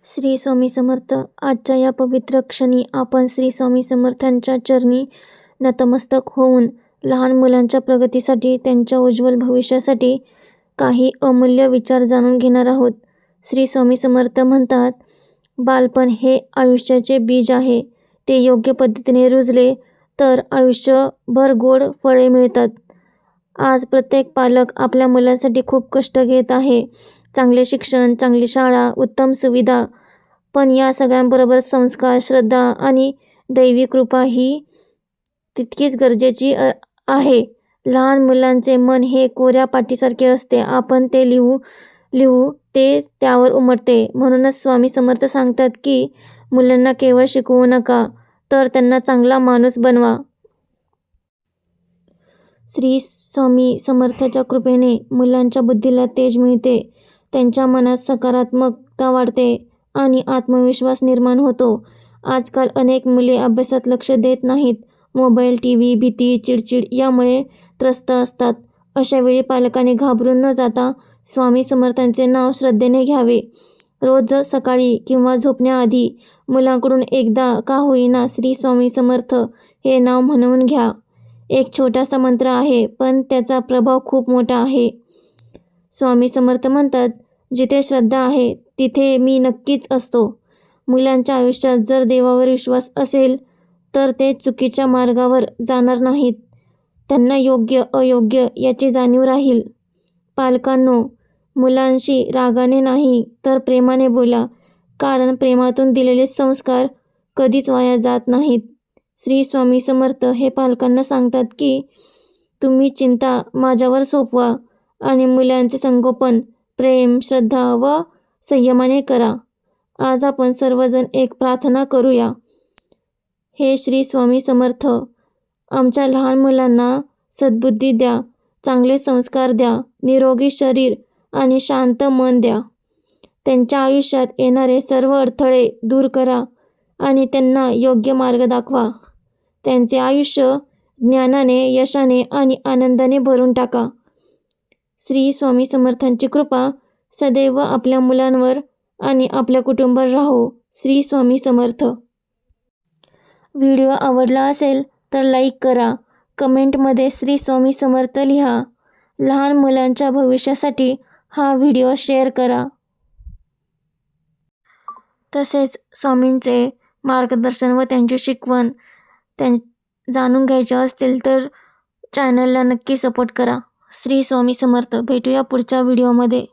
श्री स्वामी समर्थ. आजच्या या पवित्र क्षणी आपण श्री स्वामी समर्थांच्या चरणी नतमस्तक होऊन लहान मुलांच्या प्रगतीसाठी, त्यांच्या उज्ज्वल भविष्यासाठी काही अमूल्य विचार जाणून घेणार आहोत. श्री स्वामी समर्थ म्हणतात, बालपण हे आयुष्याचे बीज आहे. ते योग्य पद्धतीने रुजले तर आयुष्यभर गोड फळे मिळतात. आज प्रत्येक पालक आपल्या मुलांसाठी खूप कष्ट घेत आहे. चांगले शिक्षण, चांगली शाळा, उत्तम सुविधा. पण या सगळ्यांबरोबर संस्कार, श्रद्धा आणि दैवी कृपा ही तितकीच गरजेची आहे. लहान मुलांचे मन हे कोऱ्या पाटीसारखे असते. आपण ते लिहू ते त्यावर उमटते. म्हणूनच स्वामी समर्थ सांगतात की मुलांना केवळ शिकवू नका, तर त्यांना चांगला माणूस बनवा. श्री स्वामी समर्थाच्या कृपेने मुलांच्या बुद्धीला तेज मिळते, त्यांच्या मनात सकारात्मकता वाढते आणि आत्मविश्वास निर्माण होतो. आजकाल अनेक मुले अभ्यासात लक्ष देत नाहीत. मोबाईल, टीव्ही, भीती, चिडचिड यामुळे त्रस्त असतात. अशा वेळी पालकांनी घाबरून न जाता स्वामी समर्थांचे नाव श्रद्धेने घ्यावे. रोज सकाळी किंवा झोपण्याआधी मुलांकडून एकदा का होईना श्री स्वामी समर्थ हे नाव म्हणून घ्या. एक छोटासा मंत्र आहे, पण त्याचा प्रभाव खूप मोठा आहे. स्वामी समर्थ म्हणतात, जिथे श्रद्धा आहे तिथे मी नक्कीच असतो. मुलांच्या आयुष्यात जर देवावर विश्वास असेल तर ते चुकीच्या मार्गावर जाणार नाहीत. त्यांना योग्य अयोग्य याची जाणीव राहील. पालकांनो, मुलांशी रागाने नाही तर प्रेमाने बोला, कारण प्रेमातून दिलेले संस्कार कधीच वाया जात नाहीत. श्री स्वामी समर्थ हे पालकांना सांगतात की तुम्ही चिंता माझ्यावर सोपवा आणि मुलांचे संगोपन प्रेम, श्रद्धा व संयमाने करा. आज आपण सर्वजण एक प्रार्थना करूया. हे श्री स्वामी समर्थ, आमच्या लहान मुलांना सद्बुद्धी द्या, चांगले संस्कार द्या, निरोगी शरीर आणि शांत मन द्या. त्यांच्या आयुष्यात येणारे सर्व अडथळे दूर करा आणि त्यांना योग्य मार्ग दाखवा. त्यांचे आयुष्य ज्ञानाने, यशाने आणि आनंदाने भरून टाका. श्री स्वामी समर्थांची कृपा सदैव आपल्या मुलांवर आणि आपल्या कुटुंबावर राहो. श्री स्वामी समर्थ. व्हिडिओ आवडला असेल तर लाईक करा. कमेंटमध्ये श्री स्वामी समर्थ लिहा. लहान मुलांच्या भविष्यासाठी हा व्हिडिओ शेअर करा. तसेच स्वामींचे मार्गदर्शन व त्यांची शिकवण जाणून घ्यायचे असतील तर चॅनलला नक्की सपोर्ट करा. श्री स्वामी समर्थ. भेटूया पुढच्या व्हिडिओमध्ये.